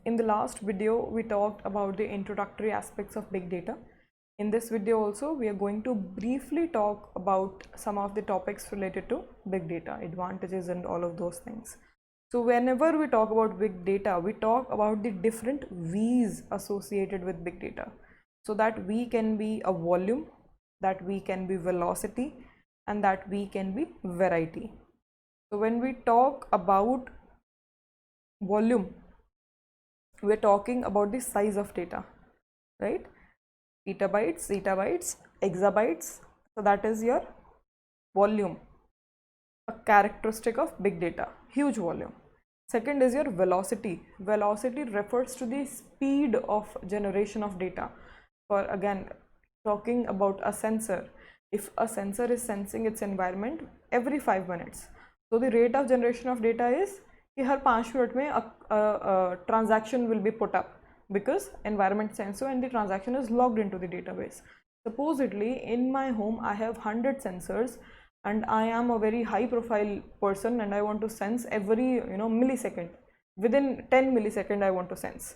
In the last video, we talked about the introductory aspects of big data. In this video also, we are going to briefly talk about some of the topics related to big data, advantages and all of those things. So whenever we talk about big data, we talk about the different V's associated with big data. So that V can be a volume, that V can be velocity, and that V can be variety. So when we talk about volume, we're talking about the size of data, right? Petabytes, zettabytes, exabytes. So that is your volume, a characteristic of big data, huge volume. Second is your velocity. Velocity refers to the speed of generation of data. For again, talking about a sensor, if a sensor is sensing its environment every 5 minutes, so the rate of generation of data is कि हर 5 minute में a transaction will be put up because environment sensor and the transaction is logged into the database. Supposedly in my home I have 100 sensors and I am a very high profile person and I want to sense every millisecond, within 10 millisecond I want to sense.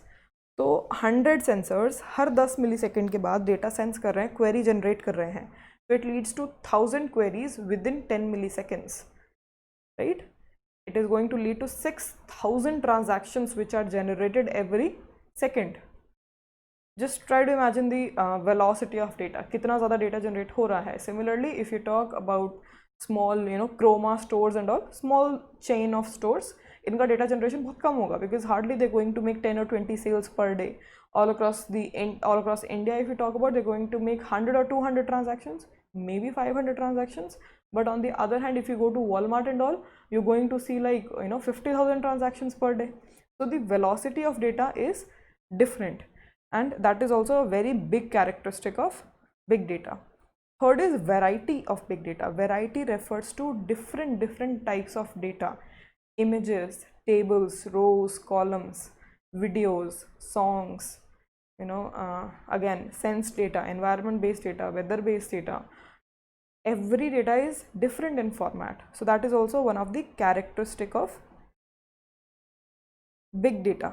तो 100 sensors हर 10 millisecond के बाद data sense कर रहे हैं, query generate कर रहे हैं, तो it leads to 1000 queries within 10 milliseconds, right? It is going to lead to 6000 transactions which are generated every second. Just try to imagine the velocity of data, कितना ज़्यादा data generate हो रहा है. Similarly, if you talk about small Chroma stores and all, small chain of stores, इनका data generation बहुत कम होगा because hardly they're going to make 10 or 20 sales per day. All across India, if you talk about, they're going to make 100 or 200 transactions, maybe 500 transactions. But on the other hand, if you go to Walmart and all, you're going to see like 50,000 transactions per day. So the velocity of data is different, and that is also a very big characteristic of big data. Third is variety of big data. Variety refers to different types of data: images, tables, rows, columns, videos, songs, again, sense data, environment based data, weather based data. Every data is different in format, so that is also one of the characteristic of big data.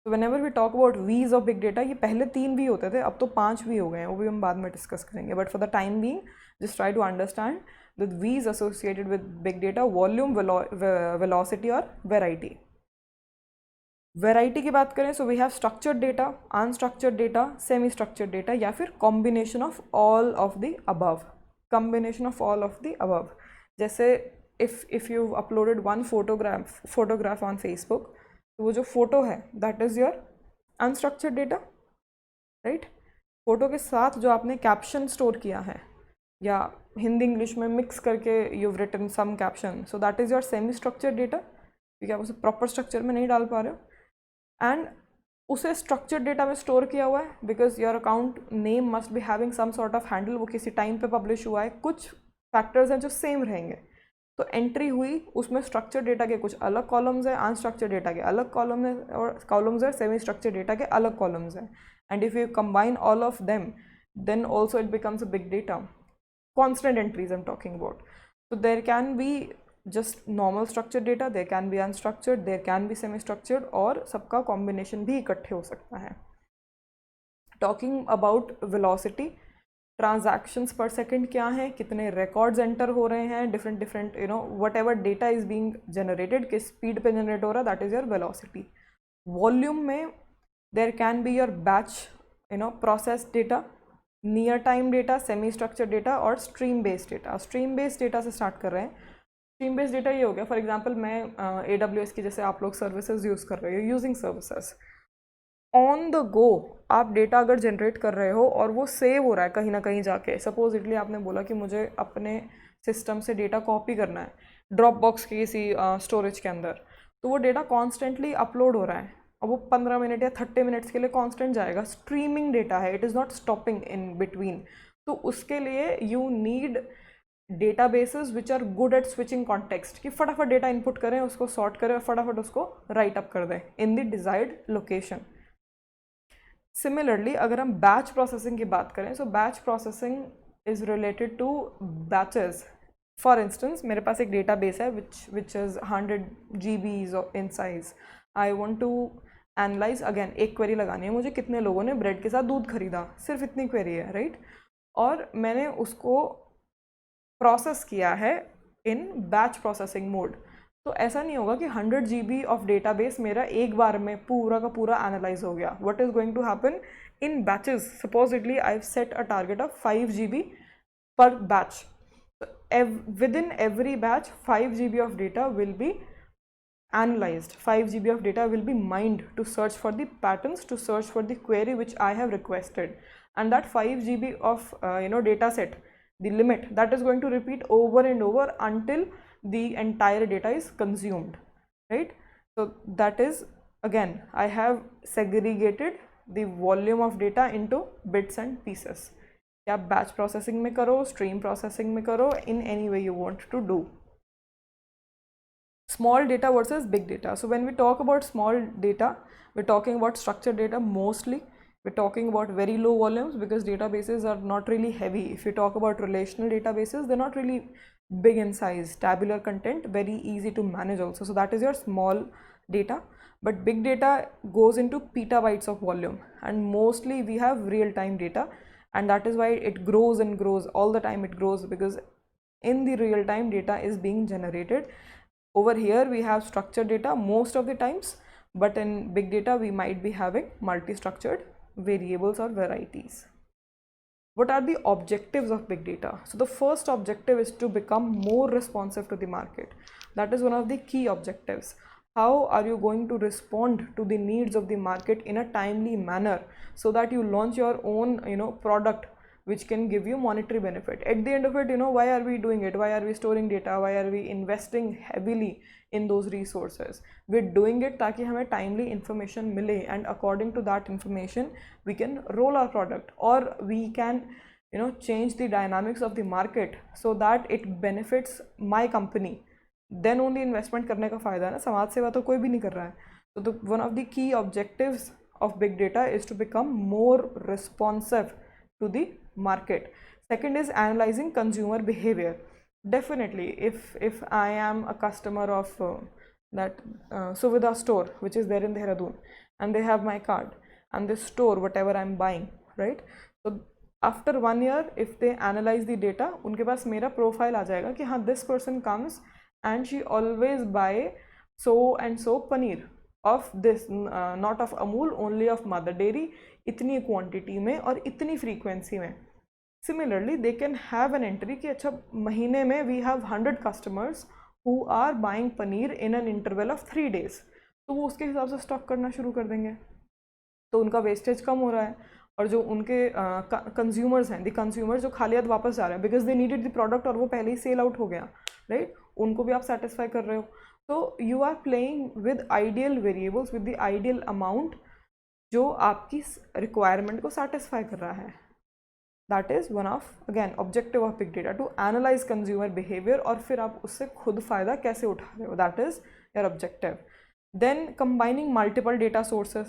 So whenever we talk about V's of big data, ये पहले 3 V होते थे, अब तो 5 V हो गए हैं, वो भी हम बाद में डिस्कस करेंगे. But for the time being, just try to understand the V's associated with big data: volume, velocity और variety. Variety की बात करें, so we have structured data, unstructured data, semi-structured data, या फिर combination of all of the above. Combination of all of the above. जैसे if you've uploaded one photograph on Facebook, तो वो जो फोटो है that is your unstructured data, right? Photo के साथ जो आपने कैप्शन स्टोर किया है या हिंदी इंग्लिश में मिक्स करके you have written some caption, so that is your semi structured data, क्योंकि आप उसे प्रॉपर स्ट्रक्चर में नहीं डाल पा रहे हो. एंड उसे स्ट्रक्चर्ड डेटा में स्टोर किया हुआ है because your account name must be having some sort of handle, वो किसी टाइम पे पब्लिश हुआ है, कुछ फैक्टर्स हैं जो सेम रहेंगे. तो एंट्री हुई, उसमें स्ट्रक्चर डेटा के कुछ अलग कॉलम्स है, अनस्ट्रक्चर डेटा के अलग कॉलम है, और कॉलम्स है, सेमी स्ट्रक्चर डेटा के अलग कॉलम्स हैं. And if you combine all of them, then also it becomes a big data. Constant entries I am talking about. तो there can be just normal structure data, there can be unstructured, there can be semi structured, और सबका combination भी इकट्ठे हो सकता है. Talking about velocity, transactions per second क्या है, कितने रिकॉर्ड्स एंटर हो रहे हैं, different whatever data is being generated, किस स्पीड पे जनरेट हो रहा है, that is your velocity. Volume में there can be your batch process data, near time data, semi structure data और stream based data. Stream based data से start कर रहे हैं. स्ट्रीम बेस्ड डेटा ये हो गया, फॉर एग्जाम्पल मैं AWS की जैसे आप लोग सर्विसेज यूज़ कर रहे हो, using services on the go, आप डेटा अगर जनरेट कर रहे हो और वो सेव हो रहा है कहीं ना कहीं जाके. सपोजिटली आपने बोला कि मुझे अपने सिस्टम से डेटा कॉपी करना है ड्रॉप बॉक्स की किसी स्टोरेज के अंदर, तो वो डेटा कॉन्स्टेंटली अपलोड हो रहा है और वो 15 मिनट या 30 मिनट्स के लिए कॉन्स्टेंट जाएगा. स्ट्रीमिंग डेटा है, it is not stopping in between. तो उसके लिए you need databases which are good at switching context, कि फटाफट डेटा इनपुट करें, उसको सॉर्ट करें और फटाफट उसको राइट अप कर दें in the desired location. Similarly अगर हम बैच प्रोसेसिंग की बात करें, so batch processing is related to batches. For instance मेरे पास एक डेटा बेस है which is 100 GB in size. I want to analyse, again एक क्वेरी लगानी है मुझे, कितने लोगों ने ब्रेड के साथ दूध खरीदा, सिर्फ इतनी क्वेरी है, राइट। और मैंने उसको प्रोसेस किया है इन बैच प्रोसेसिंग मोड। तो ऐसा नहीं होगा कि 100 GB ऑफ डेटाबेस मेरा एक बार में पूरा का पूरा एनालाइज हो गया। What is going to happen in batches, supposedly I have set a target of 5 GB per batch. Within every batch 5 GB of data will be analyzed, 5 GB of data will be mined to search for the patterns, to search for the query which I have requested, and that 5 GB of data set, the limit, that is going to repeat over and over until the entire data is consumed, right? So that is, again, I have segregated the volume of data into bits and pieces. या batch processing में करो, stream processing में करो, in any way you want to do. Small data versus big data. So when we talk about small data, we're talking about structured data mostly. We're talking about very low volumes because databases are not really heavy. If you talk about relational databases, they're not really big in size. Tabular content, very easy to manage also. So that is your small data. But big data goes into petabytes of volume, and mostly we have real-time data, and that is why it grows and grows all the time. It grows because in the real-time data is being generated. Over here we have structured data most of the times, but in big data we might be having multi-structured variables or varieties. What are the objectives of big data? So the first objective is to become more responsive to the market. That is one of the key objectives. How are you going to respond to the needs of the market in a timely manner so that you launch your own product which can give you monetary benefit? At the end of it, why are we doing it? Why are we storing data? Why are we investing heavily in those resources? We're doing it ताकि हमें timely information मिले, and according to that information we can roll our product, or we can change the dynamics of the market so that it benefits my company. Then only investment करने का फायदा है ना, समाज सेवा तो कोई भी नहीं कर रहा है. So one of the key objectives of big data is to become more responsive to the market. Second is analyzing consumer behavior. Definitely, if I am a customer of that Suvidha store which is there in Dehradun, and they have my card and they store whatever I'm buying, right? So after 1 year, if they analyze the data, उनके पास मेरा profile आ जाएगा कि हाँ, this person comes and she always buy so and so paneer of this, not of Amul, only of Mother Dairy, इतनी quantity में और इतनी frequency में. Similarly, they can have an entry कि अच्छा महीने में we have 100 customers who are buying paneer in an interval of 3 days. तो वो उसके हिसाब से स्टॉक करना शुरू कर देंगे, तो उनका वेस्टेज कम हो रहा है. और जो उनके कंज्यूमर्स हैं, द कंज्यूमर जो खाली हाथ वापस जा रहे हैं because they needed the product और वो पहले ही सेल आउट हो गया, राइट, उनको भी आप सेटिस्फाई कर रहे हो. तो you are playing with ideal variables, with the ideal amount जो आपकी रिक्वायरमेंट को सेटिस्फाई कर रहा है. That is one of again objective of big data, to analyse consumer behaviour, और फिर आप उससे खुद फ़ायदा कैसे उठा रहे हो. That is your objective. Then combining multiple data sources.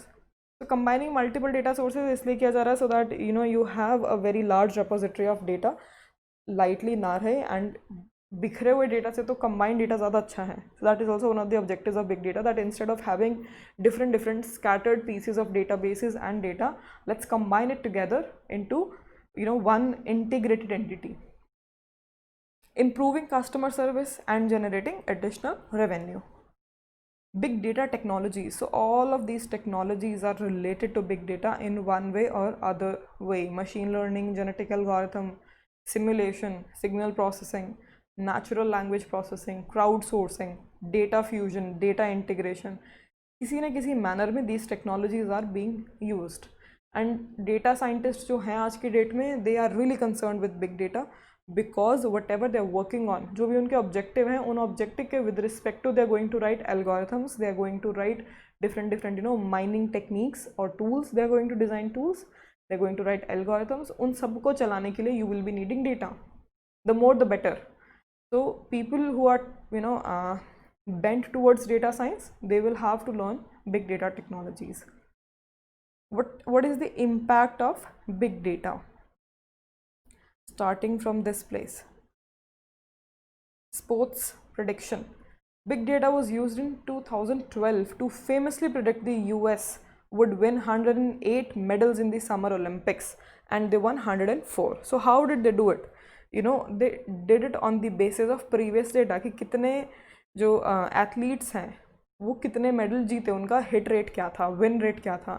तो कंबाइनिंग मल्टीपल डेटा सोर्सेज इसलिए किया जा रहा है so that you have a very large repository of data, lightly ना रहे, एंड बिखरे हुए डेटा से तो कंबाइंड डेटा ज़्यादा अच्छा है. So that is also one of the objectives of big data, that instead of having different scattered pieces of databases and data, let's combine it together into one integrated entity, improving customer service and generating additional revenue. Big data technologies. So all of these technologies are related to big data in one way or other way. Machine learning, genetic algorithm, simulation, signal processing, natural language processing, crowdsourcing, data fusion, data integration. किसी न किसी manner में these technologies are being used. And data scientists जो हैं आज की date में, they are really concerned with big data, because whatever they are working on, जो भी उनके ऑब्जेक्टिव हैं, उन ऑब्जेक्टिव के with respect to they are going to write algorithms, they are going to write different mining techniques और tools, they are going to design tools, they are going to write algorithms. उन सबको चलाने के लिए you will be needing data, the more the better. So people who are bent towards data science, they will have to learn big data technologies. What is the impact of big data? Starting from this place, sports prediction. Big data was used in 2012 to famously predict the US would win 108 medals in the Summer Olympics, and they won 104. So how did they do it? You know, they did it on the basis of previous data कि कितने जो athletes हैं वो कितने medal जीते, उनका hit rate क्या था, विन रेट क्या था,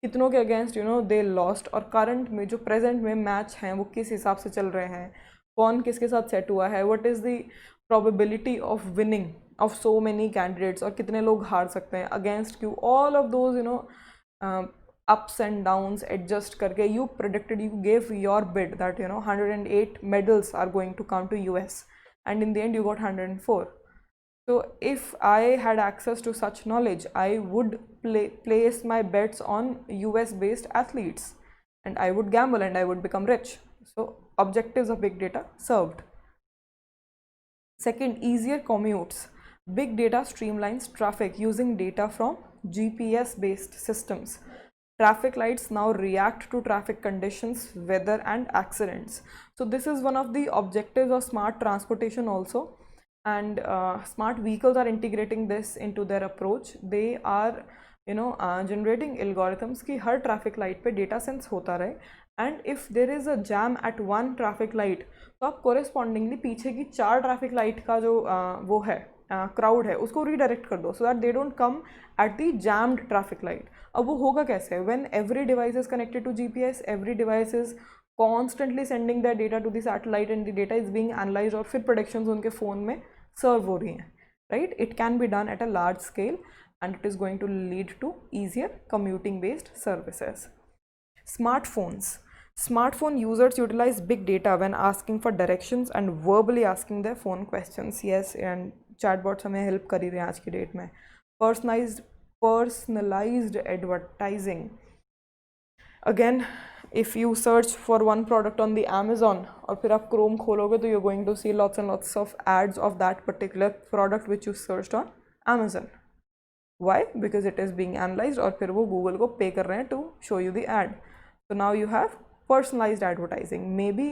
कितनों के अगेंस्ट दे लॉस्ट, और करंट में जो प्रेजेंट में मैच हैं वो किस हिसाब से चल रहे हैं, कौन किसके साथ सेट हुआ है, what is the probability of winning of so many candidates, और कितने लोग हार सकते हैं against Q, all of those ups and downs adjust करके you predicted, you gave your bid that 108 medals are going to come to US, and in the end you got 104. So if I had access to such knowledge, I would place my bets on US based athletes, and I would gamble and I would become rich. So objectives of big data served. Second, easier commutes. Big data streamlines traffic using data from GPS based systems. Traffic lights now react to traffic conditions, weather and accidents. So this is one of the objectives of smart transportation also, and smart vehicles are integrating this into their approach. They are generating algorithms कि हर traffic light पे data sense होता रहे, and if there is a jam at one traffic light तो आप correspondingly पीछे की 4 traffic light का जो वो है क्राउड है उसको रीडायरेक्ट कर दो, so that they don't come at the jammed traffic light. अब वो होगा कैसे? When every device is connected to GPS, every device is constantly sending the data to the satellite, and the data is being analyse, और फिर productions उनके phone में सर्व हो रही हैं, right? It can be done at a large scale, and it is going to lead to easier commuting based services. Smartphones. Smartphone users utilize big data when asking for directions and verbally asking their phone questions. Yes, and chatbots हमें help कर ही रहे हैं आज की date में. Personalized advertising. Again, if you search for one product on the Amazon और फिर आप Chrome खोलोगे तो you're going to see lots and lots of ads of that particular product which you searched on Amazon. Why? Because it is being analyzed और फिर वो Google को pay कर रहे हैं to show you the ad. So now you have personalized advertising. Maybe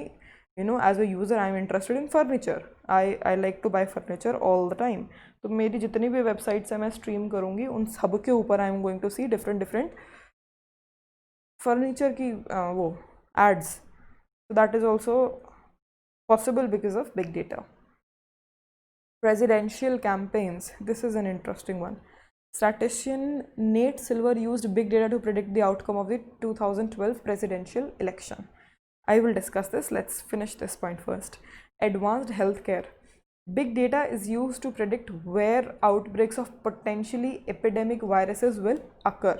as a user I'm interested in furniture. I like to buy furniture all the time. तो मेरी जितनी भी वेबसाइट्स है मैं स्ट्रीम करूँगी, उन सब के ऊपर I am going to see different furniture की वो ads. So that is also possible because of big data. Presidential campaigns. This is an interesting one. Statistician Nate Silver used big data to predict the outcome of the 2012 presidential election. I will discuss this. Let's finish this point first. Advanced healthcare. Big data is used to predict where outbreaks of potentially epidemic viruses will occur.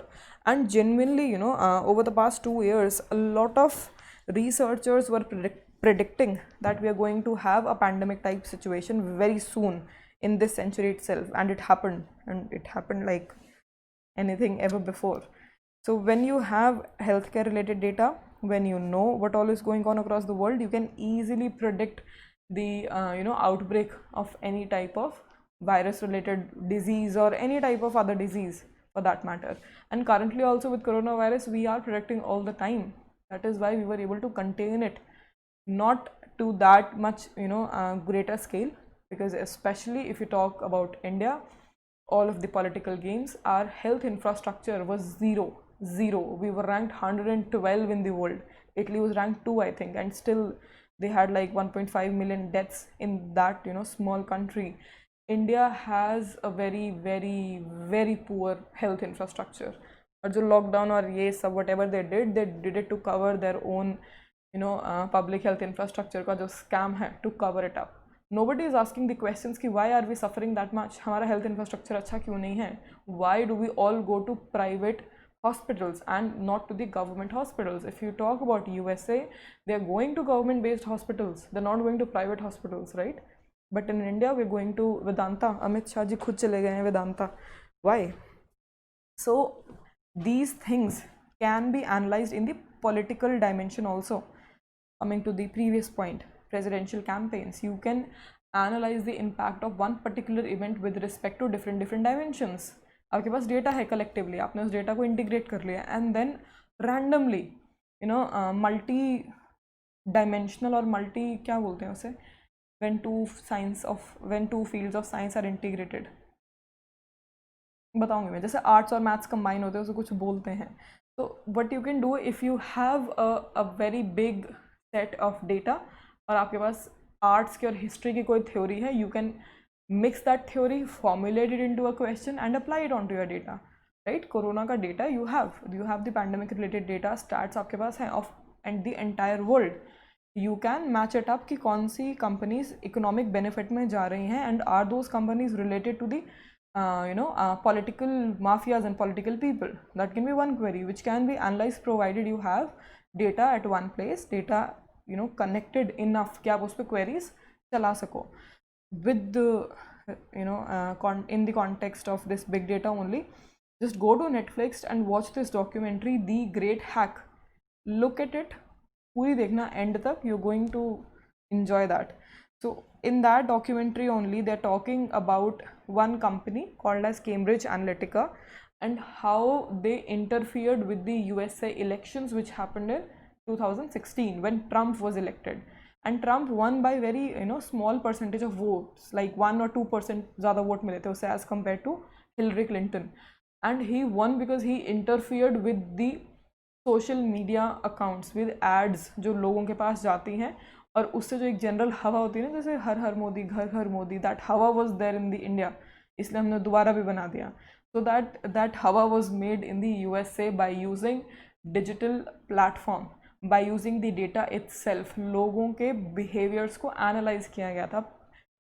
And genuinely, over the past 2 years, a lot of researchers were predicting that we are going to have a pandemic type situation very soon in this century itself, and it happened like anything ever before. So when you have healthcare related data, when you know what all is going on across the world, you can easily predict the outbreak of any type of virus related disease or any type of other disease for that matter. And currently also with coronavirus we are predicting all the time. That is why we were able to contain it, not to that much greater scale, because especially if you talk about India, all of the political games, our health infrastructure was zero. We were ranked 112 in the world. Italy was ranked 2, I think, and still they had like 1.5 million deaths in that small country. India has a very very very poor health infrastructure. और जो lockdown और ये सब whatever they did it to cover their own public health infrastructure का जो scam है, to cover it up. Nobody is asking the questions कि why are we suffering that much? हमारा health infrastructure अच्छा क्यों नहीं है? Why do we all go to private hospitals and not to the government hospitals? If you talk about USA, they are going to government based hospitals. They're not going to private hospitals, right? But in India, we're going to Vedanta. Amit Shah ji khud chale gaye hain Vedanta. Why? So these things can be analyzed in the political dimension also. Coming to the previous point, presidential campaigns, you can analyze the impact of one particular event with respect to different dimensions. आपके पास data है collectively, आपने उस data को integrate कर लिया, and then randomly multi dimensional और multi क्या बोलते हैं उसे, when two fields of science are integrated? बताऊंगी मैं, जैसे आर्ट्स और मैथ्स कंबाइन होते हैं उसे कुछ बोलते हैं. तो what you can do if you have a very big set of data और आपके पास आर्ट्स की और हिस्ट्री की कोई थ्योरी है, you can mix that theory, formulate it into a question and apply it on to your data. Right, corona का data you have the pandemic related data, stats आपके पास हैं of and the entire world. You can match it up कि कौन सी companies economic benefit में जा रही हैं and are those companies related to the political mafias and political people. That can be one query which can be analyzed provided you have data at one place, data connected enough कि आप उस पर queries चला सको. With the in the context of this big data only, just go to Netflix and watch this documentary The Great Hack. Look at it, पूरी देखना end तक, you're going to enjoy that. So in that documentary only, they're talking about one company called as Cambridge Analytica and how they interfered with the USA elections which happened in 2016 when Trump was elected. And Trump won by very small percentage of votes, like 1 or 2% ज़्यादा vote मिले थे उसे as compared to Hillary Clinton. And he won because he interfered with the social media accounts, with ads जो लोगों के पास जाती हैं, और उससे जो एक जनरल हवा होती है ना, जैसे हर हर मोदी घर घर मोदी, दैट हवा was there in the India, इसलिए हमने दोबारा भी बना दिया. सो दैट हवा was made in the USA by using digital platform, by using the data itself. लोगों के बिहेवियर्स को एनालाइज किया गया था,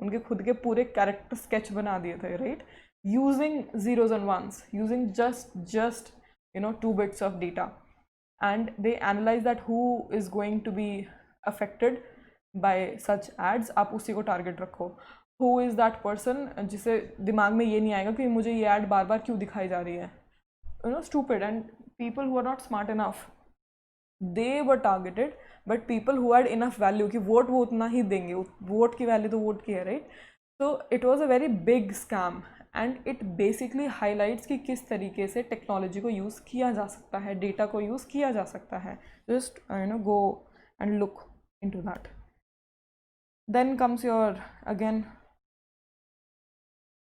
उनके खुद के पूरे कैरेक्टर स्केच बना दिए थे, right, using zeros and ones, using just 2 bits of data, and they analyze that who is going to be affected by such ads. आप उसी को टारगेट रखो. Who is that person जिसे दिमाग में ये नहीं आएगा कि मुझे ये ad बार बार क्यों दिखाई जा रही है. Stupid and people who are not smart enough, they were targeted, but people who had enough value कि वोट वो उतना ही देंगे, वोट की वैल्यू तो वोट की है, right. So it was a very big scam and it basically highlights कि किस तरीके से टेक्नोलॉजी को यूज़ किया जा सकता है, डेटा को यूज़ किया जा सकता है. Just go and look into that. Then comes your again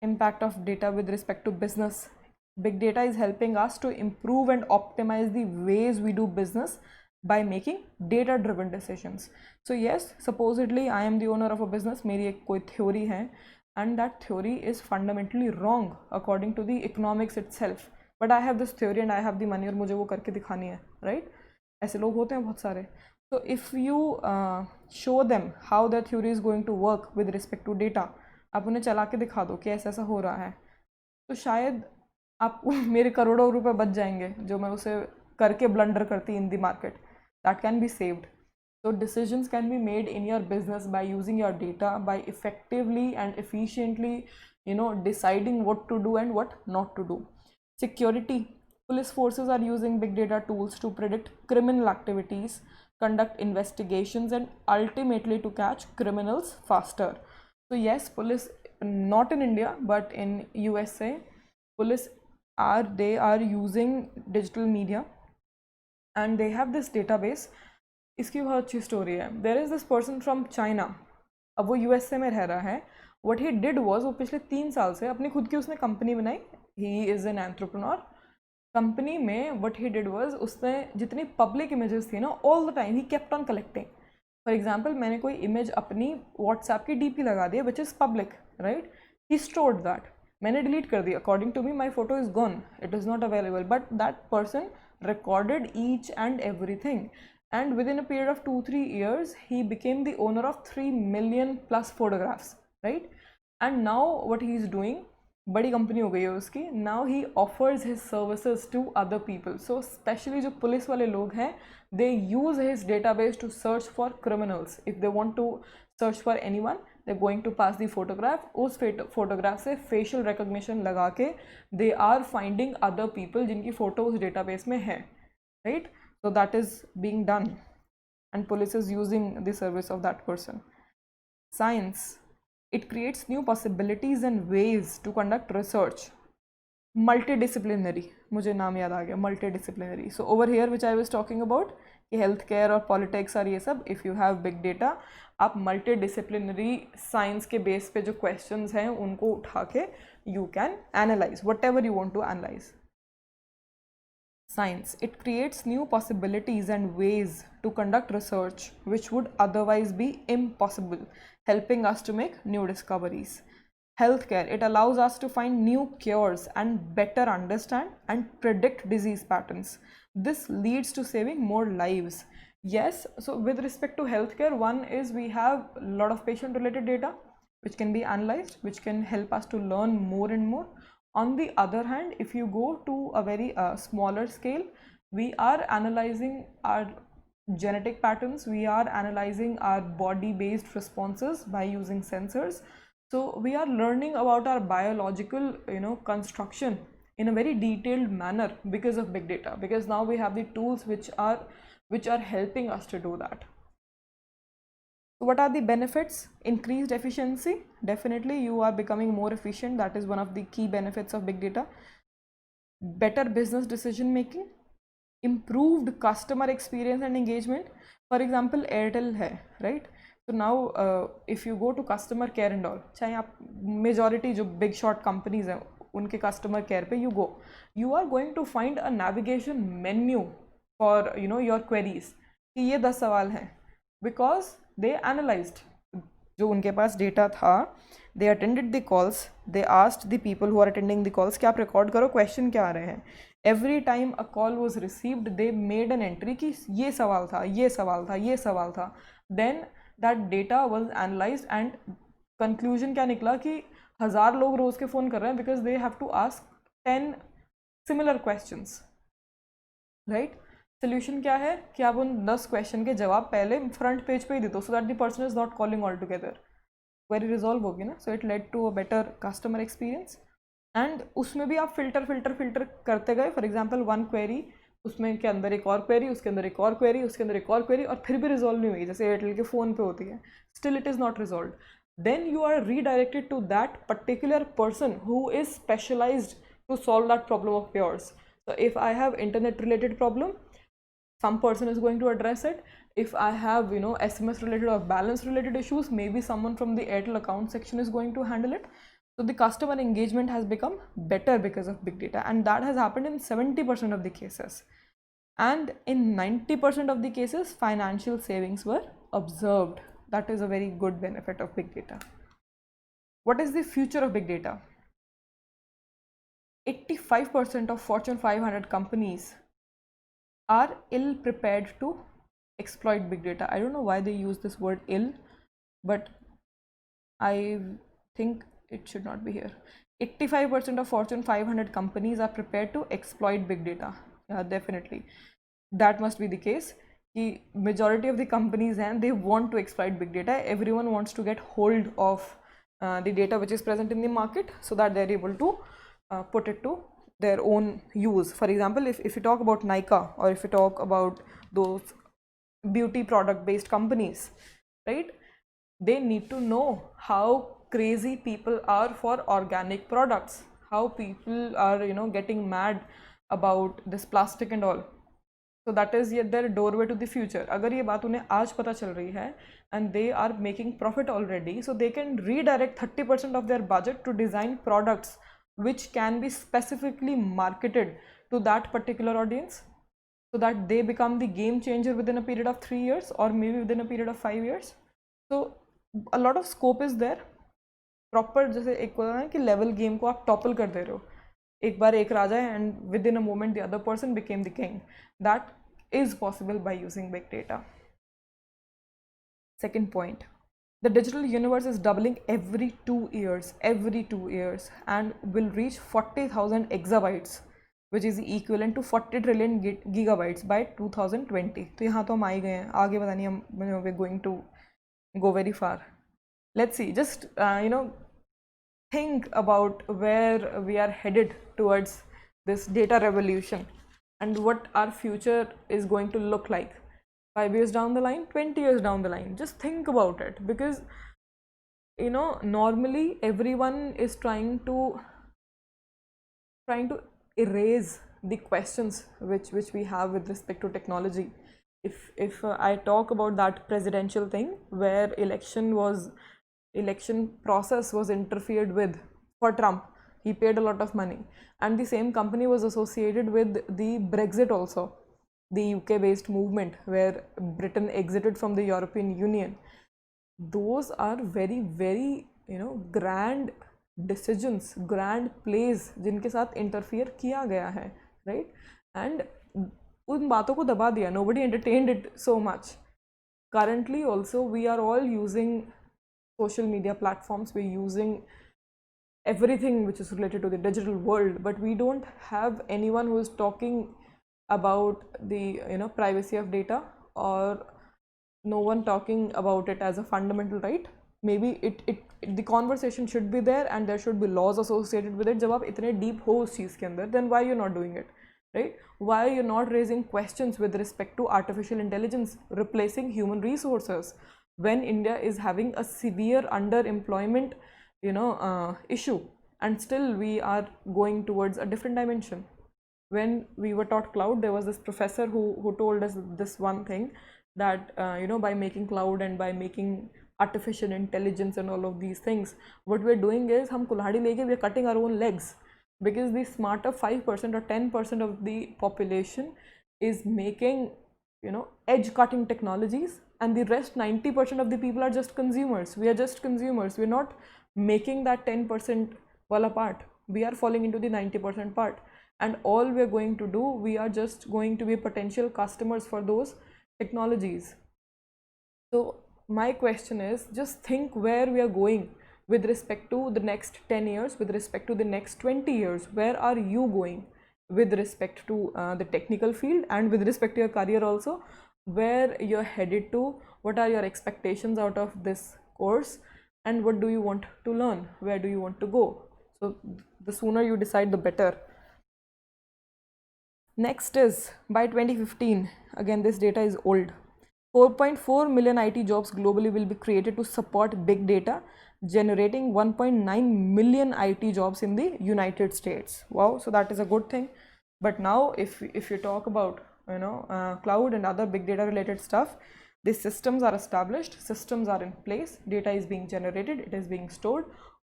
impact of data with respect to business. Big data is helping us to improve and optimize the ways we do business by making data driven decisions. So yes, supposedly I am the owner of a business, मेरी एक कोई theory है and that theory is fundamentally wrong according to the economics itself, but I have this theory and I have the money और मुझे वो करके दिखानी है, right. ऐसे लोग होते हैं बहुत सारे. So if you show them how their theory is going to work with respect to data, आप उन्हें चला के दिखा दो कि ऐसा ऐसा हो रहा है, तो शायद आप मेरे करोड़ों रुपए बच जाएंगे जो मैं उसे करके ब्लंडर करती in the market. That can be saved. So decisions can be made in your business by using your data, by effectively and efficiently deciding what to do and what not to do. Security. Police forces are using big data tools to predict criminal activities, conduct investigations and ultimately to catch criminals faster. So yes, police, not in India but in USA, police are using digital media and they have this database. इसकी बहुत अच्छी story है. There is this person from China, अब वो USA में रह रहा है. What he did was, वो पिछले 3 साल से अपनी खुद की उसने कंपनी बनाई. He is an entrepreneur. Company में what he did was, उसने जितनी पब्लिक इमेजेस थी ना, all the time he kept on collecting. For example, मैंने कोई इमेज अपनी व्हाट्सएप की DP लगा दी which is public, right. He stored that, मैंने डिलीट कर दिया. According to me my photo is gone, it is not available, but that person recorded each and everything, and within a period of 2-3 years he became the owner of 3 million plus photographs, right. And now what he is doing, बड़ी company हो गई है उसकी. Now he offers his services to other people. So specially जो police वाले लोग हैं, they use his database to search for criminals. If they want to search for anyone, they going to pass the photograph. उस photograph से facial recognition लगा के they are finding other people जिनकी photo उस database में है, right. So that is being done and police is using the service of that person. Science. It creates new possibilities and ways to conduct research. Multidisciplinary, मुझे नाम याद आ गया, multidisciplinary. So over here which I was talking about कि health care और politics और ये सब, if you have big data, आप मल्टीडिसिप्लिनरी साइंस के बेस पे जो क्वेश्चंस हैं उनको उठा के you can analyse whatever you want to analyse. Science, it creates new possibilities and ways to conduct research which would otherwise be impossible, helping us to make new discoveries. Healthcare, it allows us to find new cures and better understand and predict disease patterns. This leads to saving more lives. Yes, so with respect to healthcare, one is we have a lot of patient related data which can be analyzed, which can help us to learn more and more. On the other hand, if you go to a very smaller scale, we are analyzing our genetic patterns, we are analyzing our body based responses by using sensors. So we are learning about our biological construction in a very detailed manner because of big data, because now we have the tools which are helping us to do that. What are the benefits? Increased efficiency. Definitely you are becoming more efficient. That is one of the key benefits of big data. Better business decision making. Improved customer experience and engagement. For example, Airtel hai, right? So now if you go to customer care and all, चाहे आप majority जो big shot companies हैं उनके customer care पे you go, you are going to find a navigation menu for your queries कि ये 10 सवाल हैं, because they analyzed जो उनके पास डेटा था, they attended the calls, they asked the people who are attending the calls कि आप रिकॉर्ड करो क्वेश्चन क्या आ रहे हैं. Every time a call was received, they made an entry कि ये सवाल था, ये सवाल था, ये सवाल था. Then that data was analyzed and conclusion क्या निकला कि 1000 लोग रोज के फ़ोन कर रहे हैं because they have to ask 10 similar questions, right? Solution क्या है कि आप उन 10 क्वेश्चन के जवाब पहले फ्रंट पेज पे ही दे दो, so that the person is not calling all together. Query resolve होगी ना. So it led to a better customer experience. And उसमें भी आप फिल्टर करते गए. फॉर एग्जाम्पल वन क्वेरी, उसमें के अंदर एक और क्वेरी, उसके अंदर एक और क्वेरी, उसके अंदर एक और क्वेरी, और फिर भी रिजॉल्व नहीं हुई, जैसे एयरटेल के फ़ोन पे होती है, still it is not resolve. Then you are redirected to that particular person who is specialised to solve that problem of yours. So if I have internet related problem, some person is going to address it. If I have SMS related or balance related issues, maybe someone from the Airtel account section is going to handle it. So the customer engagement has become better because of big data, and that has happened in 70% of the cases. And in 90% of the cases, financial savings were observed. That is a very good benefit of big data. What is the future of big data? 85% of Fortune 500 companies are ill prepared to exploit big data. I don't know why they use this word ill, but I think it should not be here. 85% of Fortune 500 companies are prepared to exploit big data. Yeah, definitely. That must be the case. The majority of the companies, and they want to exploit big data. Everyone wants to get hold of the data which is present in the market so that they're able to put it to their own use. For example, if you talk about Nykaa, or if you talk about those beauty product based companies, right, they need to know how crazy people are for organic products, how people are getting mad about this plastic and all. So that is yet their doorway to the future. अगर ये बात उन्हें आज पता चल रही है and they are making profit already, so they can redirect 30% of their budget to design products which can be specifically marketed to that particular audience, so that they become the game changer within a period of 3 years or maybe within a period of 5 years. So a lot of scope is there. Proper जैसे एक होता है कि level game को आप topple कर दे रहे हो, एक बार एक राजा है and within a moment the other person became the king. That is possible by using big data. Second point, the digital universe is doubling every 2 years, and will reach 40,000 exabytes, which is equivalent to 40 trillion gigabytes by 2020. तो यहाँ तो हम आ ही गए हैं, आगे पता नहीं हम we're going to go very far. Let's see, just think about where we are headed towards this data revolution and what our future is going to look like 5 years down the line, 20 years down the line. Just think about it, because normally everyone is trying to trying to erase the questions which we have with respect to technology. If I talk about that presidential thing where election process was interfered with for Trump, he paid a lot of money, and the same company was associated with the Brexit also, the UK based movement where Britain exited from the European Union. Those are very very grand decisions, grand plays जिनके साथ interfere किया गया है, right? And उन बातों को दबा दिया, nobody entertained it so much. Currently also we are all using social media platforms, we're using everything which is related to the digital world, but we don't have anyone who is talking about the privacy of data, or no one talking about it as a fundamental right. Maybe the conversation should be there and there should be laws associated with it. जब आप इतने deep हो उस चीज़ के अंदर, then why you're not doing it, right? Why you're not raising questions with respect to artificial intelligence replacing human resources when India is having a severe underemployment issue, and still we are going towards a different dimension. When we were taught cloud, there was this professor who told us this one thing, that by making cloud and by making artificial intelligence and all of these things, what we're doing is हम कुल्हाड़ी लेके we're cutting our own legs, because the smarter 5% or 10% of the population is making edge cutting technologies, and the rest 90% of the people are just consumers. We are just consumers, we're not making that 10% wala part, we are falling into the 90% part, and all we are going to do, we are just going to be potential customers for those technologies. So my question is, just think where we are going with respect to the next 10 years, with respect to the next 20 years. Where are you going with respect to the technical field, and with respect to your career also, where you're headed to, what are your expectations out of this course, and what do you want to learn, where do you want to go? So the sooner you decide, the better. Next is, by 2015, again this data is old, 4.4 million IT jobs globally will be created to support big data, generating 1.9 million IT jobs in the United States. Wow, so that is a good thing. But now if you talk about cloud and other big data related stuff, the systems are established, systems are in place, data is being generated, it is being stored.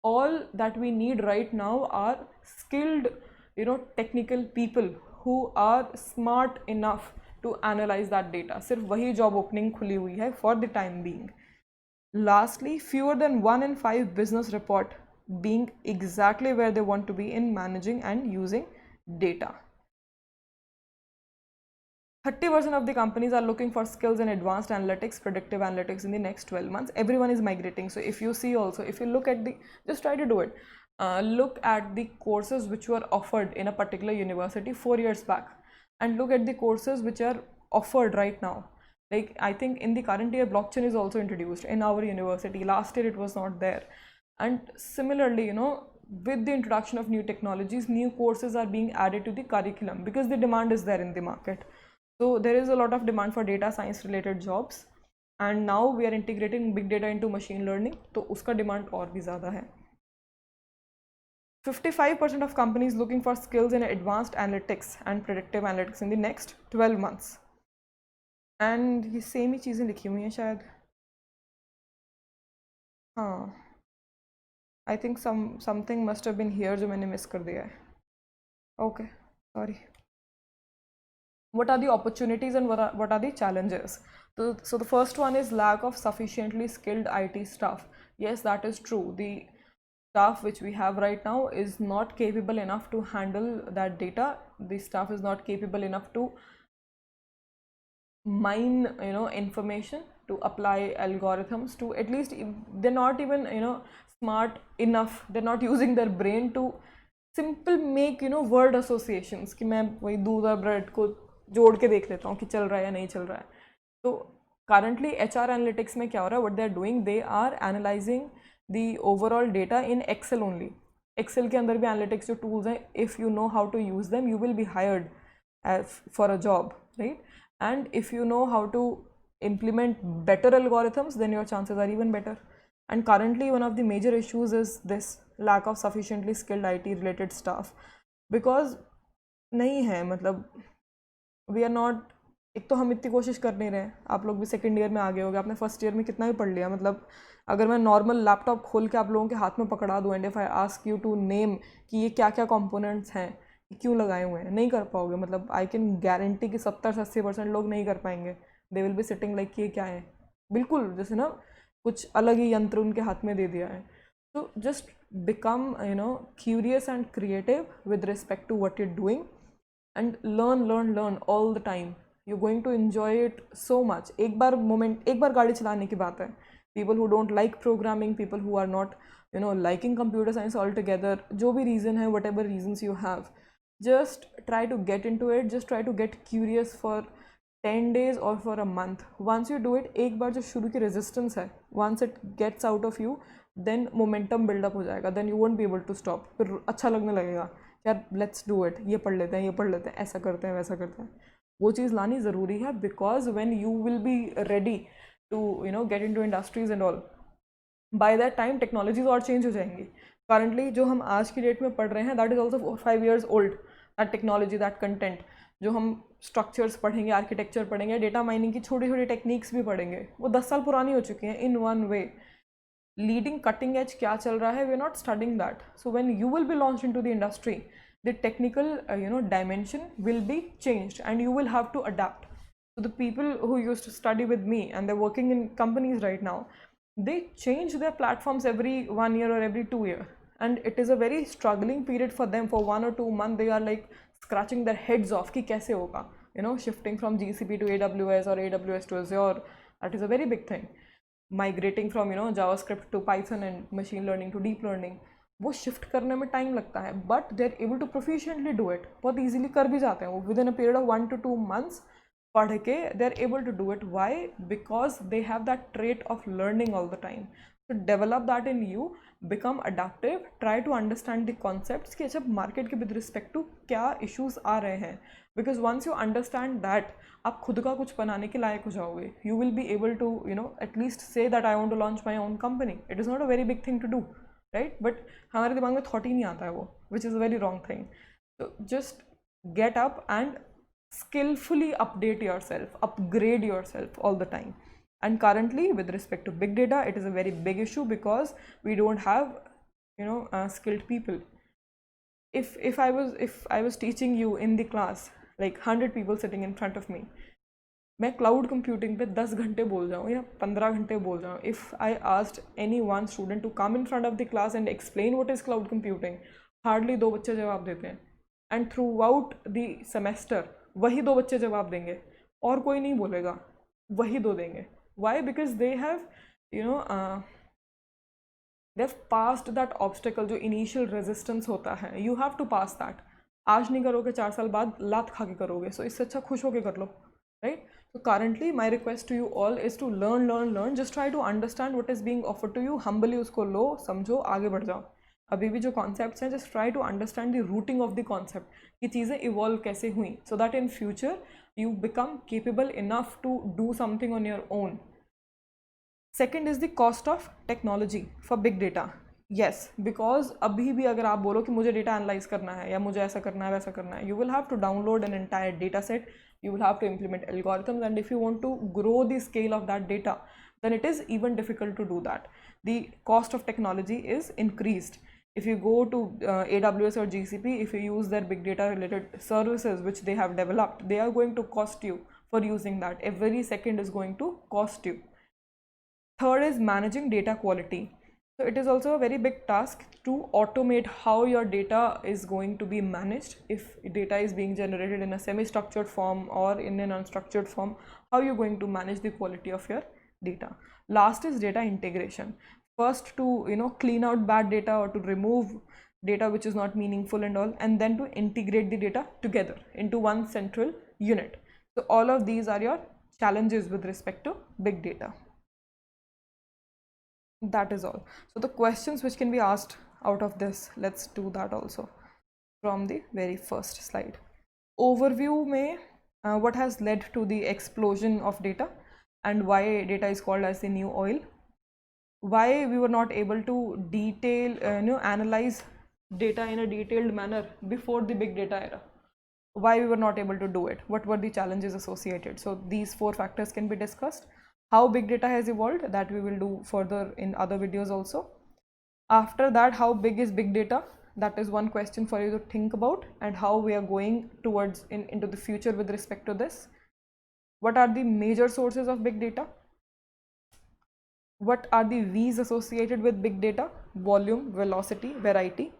All that we need right now are skilled technical people who are smart enough to analyze that data. सिर्फ वही job opening खुली हुई है for the time being. Lastly, fewer than 1 in 5 business report being exactly where they want to be in managing and using data. 30% of the companies are looking for skills in advanced analytics, predictive analytics in the next 12 months. Everyone is migrating. So if you see also, if you look at the, just try to do it. Look at the courses which were offered in a particular university 4 years back, and look at the courses which are offered right now. Like I think in the current year, blockchain is also introduced in our university. Last year it was not there. And similarly, with the introduction of new technologies, new courses are being added to the curriculum because the demand is there in the market. So there is a lot of demand for data science related jobs, and now we are integrating big data into machine learning, तो उसका demand और भी ज़्यादा है. 55% of companies looking for skills in advanced analytics and predictive analytics in the next 12 months. And ये same ही चीज़ें लिखी हुई हैं शायद. हाँ, I think something must have been here जो मैंने miss कर दिया है. Okay, sorry. What are the opportunities and what are the challenges? So the first one is lack of sufficiently skilled IT staff. Yes, that is true. The staff which we have right now is not capable enough to handle that data. The staff is not capable enough to mine information, to apply algorithms, to at least they're not even smart enough, they're not using their brain to simple make word associations कि मैं वही दूध और bread को जोड़ के देख लेता हूँ कि चल रहा है या नहीं चल रहा है. तो currently HR analytics में क्या हो रहा है, what they are doing, they are analyzing the overall data in Excel only. Excel के अंदर भी analytics जो tools हैं, if you know how to use them, you will be hired for a job, right? And if you know how to implement better algorithms, then your chances are even better. And currently one of the major issues is this lack of sufficiently skilled IT related staff. Because नहीं है, मतलब we are not, एक तो हम इतनी कोशिश कर नहीं रहे हैं, आप लोग भी सेकेंड ईयर में आ गए होगे, आपने फर्स्ट ईयर में कितना ही पढ़ लिया, मतलब अगर मैं नॉर्मल लैपटॉप खोल के आप लोगों के हाथ में पकड़ा दूँ and if I ask you to name कि ये क्या क्या कंपोनेंट्स हैं, क्यों लगाए हुए हैं, नहीं कर पाओगे, मतलब आई कैन गारंटी कि 70 से 80% लोग नहीं कर पाएंगे, they will be sitting like ये क्या है, बिल्कुल जैसे ना कुछ अलग ही यंत्र उनके हाथ में दे दिया है. तो just become curious and creative with respect to what you're doing and learn all the time. You're going to enjoy it so much. एक बार गाड़ी चलाने की बात है. People who don't like programming, people who are not liking computer science altogether, जो भी reason है, whatever reasons you have, just try to get into it, just try to get curious for 10 days or for a month. Once you do it, एक बार जो शुरू की resistance है, once it gets out of you, then momentum buildup हो जाएगा, then you won't be able to stop, फिर अच्छा लगने लगेगा यार लेट्स डू इट, ये पढ़ लेते हैं, ये पढ़ लेते हैं, ऐसा करते हैं, वैसा करते हैं. वो चीज़ लानी ज़रूरी है, because when you will be ready to get into industries and all, by that time technologies और चेंज हो जाएंगी. करंटली जो हम आज की डेट में पढ़ रहे हैं, that is also 4-5 years old, that technology, that content. जो हम स्ट्रक्चर्स पढ़ेंगे, आर्किटेक्चर पढ़ेंगे, डेटा माइनिंग की छोटी छोटी टेक्निक्स भी पढ़ेंगे, वो 10 साल पुरानी हो चुकी हैं in one way. Leading cutting edge क्या चल रहा है, we are not studying that. So when you will be launched into the industry, the technical dimension will be changed and you will have to adapt. So the people who used to study with me and they're working in companies right now, they change their platforms every 1 year or every 2 year, and it is a very struggling period for them. For 1 or 2 months they are like scratching their heads off कि कैसे होगा, shifting from GCP to AWS or AWS to Azure. That is a very big thing. Migrating from JavaScript to Python and machine learning to deep learning, वो shift करने में time लगता है, but they are able to proficiently do it. बहुत easily कर भी जाते हैं वो, within a period of 1 to 2 months पढ़ के they are able to do it. Why? Because they have that trait of learning all the time. तो develop that in you, become adaptive, try to understand the concepts कि अच्छा market के with respect to क्या issues आ रहे हैं. Because once you understand that, आप खुद का कुछ बनाने के लायक हो जाओगे. You will be able to at least say that I want to launch my own company. It is not a very big thing to do, right? But हमारे दिमाग में थॉट ही नहीं आता है वो, which is a very wrong thing. तो just get up and skillfully update yourself, upgrade yourself all the time. And currently with respect to big data, it is a very big issue because we don't have skilled people. If I was teaching you in the class, like 100 people sitting in front of me, मैं cloud computing पे 10 घंटे बोल जाऊँ या 15 घंटे बोल जाऊँ, if I asked any one student to come in front of the class and explain what is cloud computing, hardly 2 बच्चे जवाब देते हैं. And throughout the semester वही 2 बच्चे जवाब देंगे और कोई नहीं बोलेगा, वही 2 देंगे. Why? Because they have they have passed that obstacle. जो इनिशियल रेजिस्टेंस होता है, you have to pass that. आज नहीं करोगे, 4 साल बाद लात खा के करोगे. सो इससे अच्छा खुश होके कर लो, right? So currently my request to you all is to learn. Just try to understand what is being offered to you. Humbly उसको लो, समझो, आगे बढ़ जाओ. अभी भी जो concepts हैं, just try to understand the rooting of the concept, कि चीज़ें evolve कैसे हुई, so that in future you become capable enough to do something on your own. Second is the cost of technology for big data. Yes, because अभी भी अगर आप बोलो कि मुझे data analyze करना है या मुझे ऐसा करना है, वैसा करना है, you will have to download an entire data set. You will have to implement algorithms, and if you want to grow the scale of that data, then it is even difficult to do that. The cost of technology is increased. If you go to AWS or GCP, if you use their big data related services which they have developed, they are going to cost you for using that. Every second is going to cost you. Third is managing data quality. So it is also a very big task to automate how your data is going to be managed. If data is being generated in a semi-structured form or in an unstructured form, how are you going to manage the quality of your data? Last is data integration. First to clean out bad data or to remove data which is not meaningful and all, and then to integrate the data together into one central unit. So all of these are your challenges with respect to big data. That is all. So the questions which can be asked out of this, let's do that also from the very first slide. Overview में what has led to the explosion of data and why data is called as the new oil. Why we were not able to detail analyze data in a detailed manner before the big data era? Why we were not able to do it? What were the challenges associated? So these 4 factors can be discussed. How big data has evolved, that we will do further in other videos also. After that, how big is big data? That is one question for you to think about, and how we are going towards into the future with respect to this. What are the major sources of big data? What are the V's associated with big data? Volume, velocity, variety.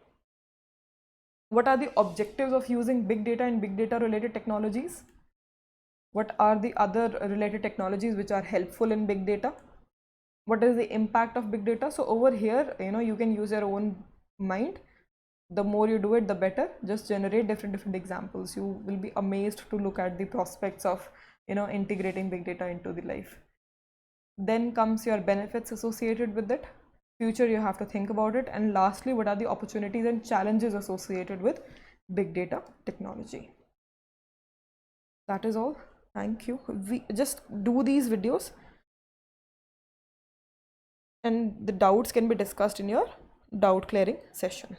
What are the objectives of using big data and big data related technologies? What are the other related technologies which are helpful in big data? What is the impact of big data? So over here, you can use your own mind. The more you do it, the better. Just generate different examples. You will be amazed to look at the prospects of integrating big data into the life. Then comes your benefits associated with it. Future, you have to think about it. And lastly, what are the opportunities and challenges associated with big data technology? That is all. Thank you. We just do these videos, and the doubts can be discussed in your doubt clearing session.